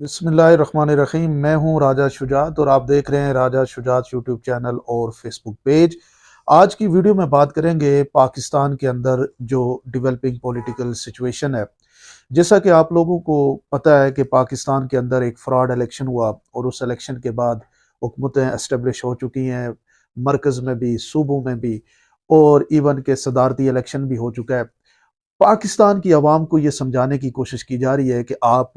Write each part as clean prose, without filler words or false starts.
बिस्मिल्लाहिर्रहमानिर्रहीम। मैं हूं राजा शुजात और आप देख रहे हैं राजा शुजात यूट्यूब चैनल और फेसबुक पेज। आज की वीडियो में बात करेंगे पाकिस्तान के अंदर जो डेवलपिंग पॉलिटिकल सिचुएशन है। जैसा कि आप लोगों को पता है कि पाकिस्तान के अंदर एक फ्रॉड इलेक्शन हुआ और उस इलेक्शन के बाद हुकूमतें एस्टेब्लिश हो चुकी हैं, मरकज़ में भी, सूबों में भी, और इवन के सदारती इलेक्शन भी हो चुका है। पाकिस्तान की आवाम को ये समझाने की कोशिश की जा रही है कि आप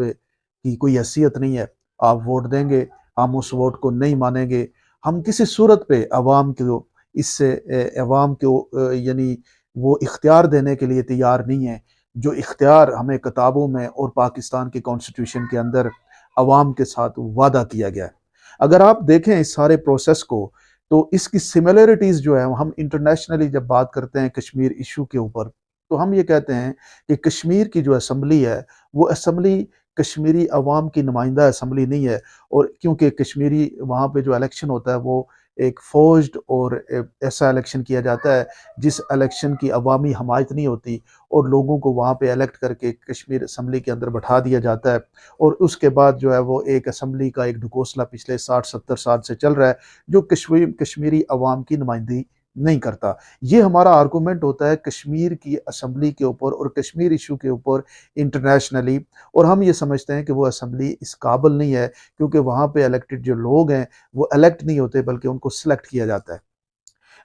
की कोई हैसियत नहीं है, आप वोट देंगे, हम उस वोट को नहीं मानेंगे। हम किसी सूरत पे अवाम को इससे अवाम को यानी वो इख्तियार देने के लिए तैयार नहीं है जो इख्तियार हमें किताबों में और पाकिस्तान के कॉन्स्टिट्यूशन के अंदर अवाम के साथ वादा किया गया है। अगर आप देखें इस सारे प्रोसेस को तो इसकी सिमिलरिटीज जो है, हम इंटरनेशनली जब बात करते हैं कश्मीर इशू के ऊपर, तो हम ये कहते हैं कि कश्मीर की जो असम्बली है वो असम्बली कश्मीरी अवाम की नुमाइंदा असम्बली नहीं है। और क्योंकि कश्मीरी वहाँ पे जो इलेक्शन होता है वो एक फोर्स्ड और ऐसा इलेक्शन किया जाता है जिस इलेक्शन की अवामी हमायत नहीं होती और लोगों को वहाँ पे इलेक्ट करके कश्मीर असम्बली के अंदर बैठा दिया जाता है। और उसके बाद जो है वो एक असम्बली का एक ढकोसला पिछले 60-70 साल से चल रहा है जो कश्मीरी अवाम की नुमाइंदगी नहीं करता। ये हमारा आर्गूमेंट होता है कश्मीर की असम्बली के ऊपर और कश्मीर इशू के ऊपर इंटरनेशनली। और हम ये समझते हैं कि वो असम्बली इस काबिल नहीं है क्योंकि वहाँ पे इलेक्टेड जो लोग हैं वो इलेक्ट नहीं होते बल्कि उनको सिलेक्ट किया जाता है।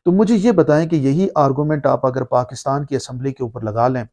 तो मुझे ये बताएं कि यही आर्गूमेंट आप अगर पाकिस्तान की असम्बली के ऊपर लगा लें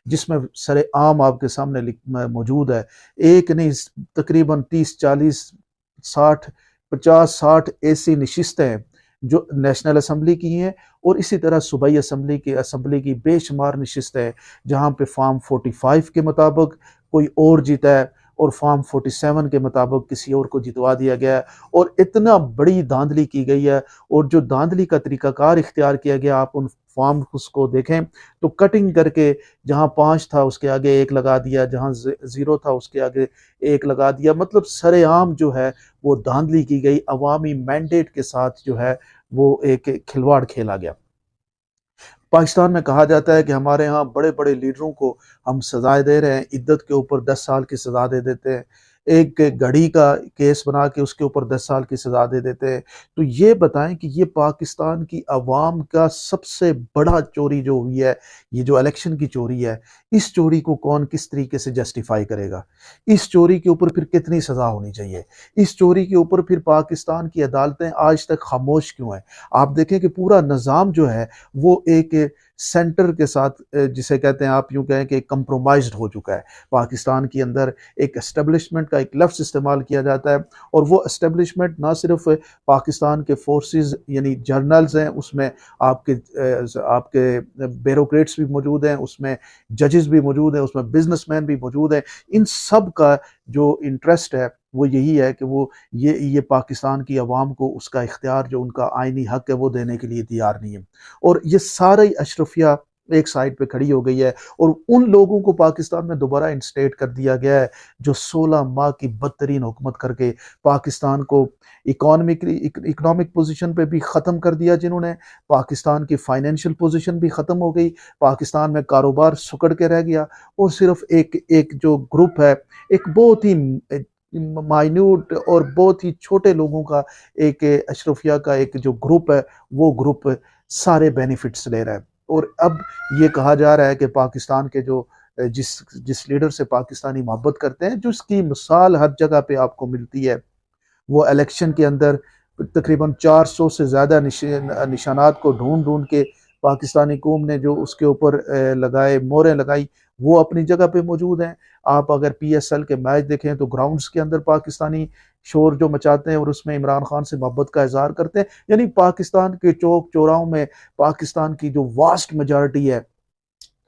जिसमें सरे आम आपके सामने मौजूद है, एक नहीं तकरीबन 30-40-60 50-60 ऐसी नशिस्तें जो नेशनल असम्बली की हैं और इसी तरह सूबाई असम्बली की बेशुमार नशिस्तें हैं जहाँ पे फॉर्म 45 के मुताबिक कोई और जीता है और फॉर्म 47 के मुताबिक किसी और को जितवा दिया गया है। और इतना बड़ी धांधली की गई है और जो धांधली का तरीकाकार इख्तियार किया गया, आप उन फॉर्म उसको देखें तो कटिंग करके जहाँ 5 था उसके आगे 1 लगा दिया, जहाँ 0 था उसके आगे 1 लगा दिया। मतलब सरेआम जो है वो धांधली की गई, अवामी मैंडेट के साथ जो है वो एक खिलवाड़ खेला गया। पाकिस्तान में कहा जाता है कि हमारे यहाँ बड़े बड़े लीडरों को हम सजाएं दे रहे हैं, इद्दत के ऊपर 10 साल की सजा दे देते हैं, एक घड़ी का केस बना के उसके ऊपर 10 साल की सजा दे देते हैं। तो ये बताएं कि ये पाकिस्तान की अवाम का सबसे बड़ा चोरी जो हुई है, ये जो इलेक्शन की चोरी है, इस चोरी को कौन किस तरीके से जस्टिफाई करेगा? इस चोरी के ऊपर फिर कितनी सजा होनी चाहिए? इस चोरी के ऊपर फिर पाकिस्तान की अदालतें आज तक खामोश क्यों हैं? आप देखें कि पूरा निज़ाम जो है वो एक सेंटर के साथ जिसे कहते हैं, आप यूं कहें कि कंप्रोमाइज्ड हो चुका है। पाकिस्तान के अंदर एक एस्टेब्लिशमेंट का एक लफ्ज़ इस्तेमाल किया जाता है और वो एस्टेब्लिशमेंट ना सिर्फ पाकिस्तान के फोर्सेस यानी जर्नल्स हैं, उसमें आपके ब्यूरोक्रेट्स भी मौजूद हैं, उसमें जजेस भी मौजूद हैं, उसमें बिजनेसमैन भी मौजूद हैं। इन सब का जो इंटरेस्ट है वो यही है कि वो ये पाकिस्तान की आवाम को उसका इख्तियार जो उनका आइनी हक है वो देने के लिए तैयार नहीं है। और ये सारी अशरफिया एक साइड पे खड़ी हो गई है और उन लोगों को पाकिस्तान में दोबारा इंस्टेट कर दिया गया है जो 16 माह की बदतरीन हुकूमत करके पाकिस्तान को इकोनॉमिक पोजीशन पे भी ख़त्म कर दिया, जिन्होंने पाकिस्तान की फाइनेंशियल पोजीशन भी ख़त्म हो गई, पाकिस्तान में कारोबार सुकड़ के रह गया और सिर्फ एक एक जो ग्रुप है, एक बहुत ही माइन्यूट और बहुत ही छोटे लोगों का एक अशरफिया का एक जो ग्रुप है वो ग्रुप सारे बेनिफिट्स ले रहा है। और अब ये कहा जा रहा है कि पाकिस्तान के जो जिस जिस लीडर से पाकिस्तानी मोहब्बत करते हैं, जो इसकी मिसाल हर जगह पे आपको मिलती है, वो इलेक्शन के अंदर तकरीबन 400 से ज़्यादा निशानात को ढूंढ ढूंढ के पाकिस्तानी कौम ने जो उसके ऊपर लगाए, मोहरें लगाई, वो अपनी जगह पे मौजूद हैं। आप अगर PSL के मैच देखें तो ग्राउंड्स के अंदर पाकिस्तानी शोर जो मचाते हैं और उसमें इमरान खान से मोहब्बत का इजहार करते हैं, यानी पाकिस्तान के चौक चौराहों में पाकिस्तान की जो वास्ट मेजॉरिटी है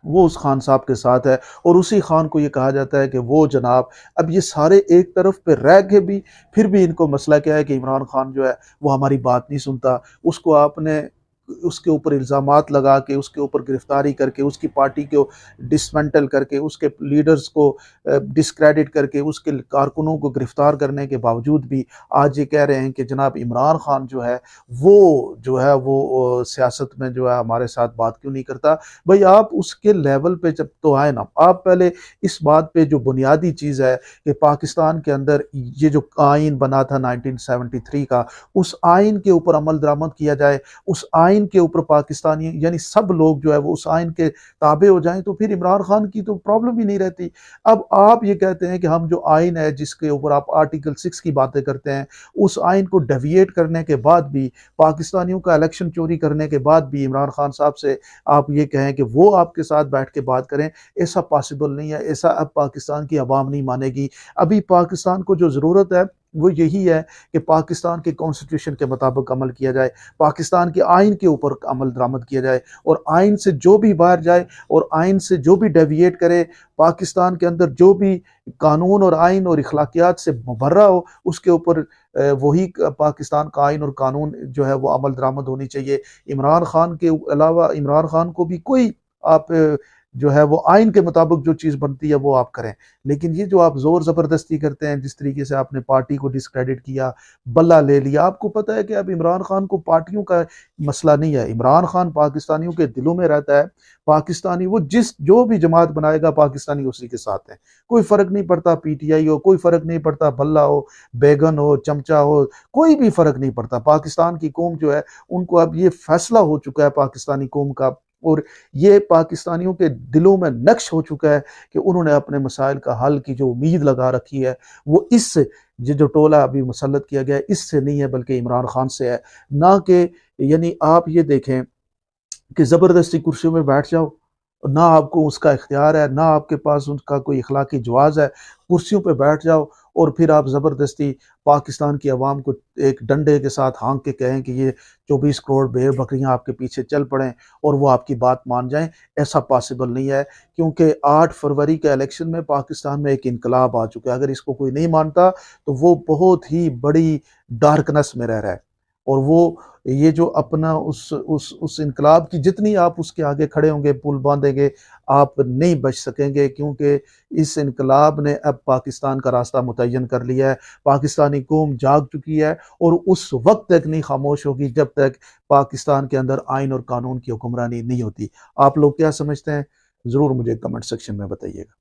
वो उस खान साहब के साथ है। और उसी खान को ये कहा जाता है कि वो जनाब, अब ये सारे एक तरफ पे रह के भी फिर भी इनको मसला क्या है कि इमरान खान जो है वो हमारी बात नहीं सुनता। उसको आपने उसके ऊपर इल्ज़ामात लगा के, उसके ऊपर गिरफ्तारी करके, उसकी पार्टी को डिसमेंटल करके, उसके लीडर्स को डिस्क्रेडिट करके, उसके कारकुनों को गिरफ्तार करने के बावजूद भी आज ये कह रहे हैं कि जनाब इमरान खान जो है वो सियासत में जो है हमारे साथ बात क्यों नहीं करता। भाई आप उसके लेवल पे जब तो आए ना, आप पहले इस बात पे जो बुनियादी चीज़ है कि पाकिस्तान के अंदर ये जो आइन बना था 1973 का, उस आइन के ऊपर अमल दरामद किया जाए, उस आइन के ऊपर पाकिस्तानी यानी सब लोग जो है वो उस आइन के ताबे हो जाएं, तो फिर इमरान खान की तो प्रॉब्लम ही नहीं रहती। अब आप ये कहते हैं कि हम जो आइन है जिसके ऊपर आप आर्टिकल 6 की बातें करते हैं, उस आइन को डेविएट करने के बाद भी, पाकिस्तानियों का इलेक्शन चोरी करने के बाद भी इमरान खान साहब से आप ये कहें कि वो आपके साथ बैठ के बात करें, ऐसा पॉसिबल नहीं है। ऐसा अब पाकिस्तान की आवाम नहीं मानेगी। अभी पाकिस्तान को जो ज़रूरत है वो यही है कि पाकिस्तान के कॉन्स्टिट्यूशन के मुताबिक अमल किया जाए, पाकिस्तान के आइन के ऊपर अमल दरामद किया जाए, और आइन से जो भी बाहर जाए और आइन से जो भी डेविएट करे, पाकिस्तान के अंदर जो भी कानून और आइन और इखलाकियात से मुबर्रा हो, उसके ऊपर वही पाकिस्तान का आइन और कानून जो है वो अमल दरामद होनी चाहिए। इमरान खान के अलावा इमरान खान को भी कोई आप जो है वो आइन के मुताबिक जो चीज़ बनती है वो आप करें। लेकिन ये जो आप जोर ज़बरदस्ती करते हैं, जिस तरीके से आपने पार्टी को डिस्क्रेडिट किया, बल्ला ले लिया, आपको पता है कि अब इमरान खान को पार्टियों का मसला नहीं है। इमरान खान पाकिस्तानियों के दिलों में रहता है। पाकिस्तानी वो जो भी जमात बनाएगा, पाकिस्तानी उसी के साथ है। कोई फ़र्क नहीं पड़ता पीटीआई हो, कोई फ़र्क नहीं पड़ता बल्ला हो, बैगन हो, चमचा हो, कोई भी फ़र्क नहीं पड़ता। पाकिस्तान की कौम जो है, उनको अब ये फैसला हो चुका है पाकिस्तानी कौम का, और ये पाकिस्तानियों के दिलों में नक्श हो चुका है कि उन्होंने अपने मसाइल का हल की जो उम्मीद लगा रखी है वो इससे, ये जो टोला अभी मुसल्लत किया गया है, इससे नहीं है बल्कि इमरान खान से है। ना कि यानी आप ये देखें कि ज़बरदस्ती कुर्सियों में बैठ जाओ, ना आपको उसका इख्तियार है, ना आपके पास उसका कोई इखलाकी जवाज़ है, कुर्सियों पे बैठ जाओ और फिर आप ज़बरदस्ती पाकिस्तान की आवाम को एक डंडे के साथ हाँक के कहें कि ये 24 करोड़ भेड़ बकरियां आपके पीछे चल पड़ें और वो आपकी बात मान जाएं। ऐसा पॉसिबल नहीं है, क्योंकि 8 फरवरी के इलेक्शन में पाकिस्तान में एक इनकलाब आ चुका है। अगर इसको कोई नहीं मानता तो वो बहुत ही बड़ी डार्कनेस में रह रहा है। और वो ये जो अपना उस इनकलाब की जितनी आप उसके आगे खड़े होंगे, पुल बांधेंगे, आप नहीं बच सकेंगे, क्योंकि इस इनकलाब ने अब पाकिस्तान का रास्ता मुतय्यन कर लिया है। पाकिस्तानी कौम जाग चुकी है और उस वक्त तक नहीं खामोश होगी जब तक पाकिस्तान के अंदर आइन और कानून की हुक्मरानी नहीं होती। आप लोग क्या समझते हैं? ज़रूर मुझे कमेंट सेक्शन में बताइएगा।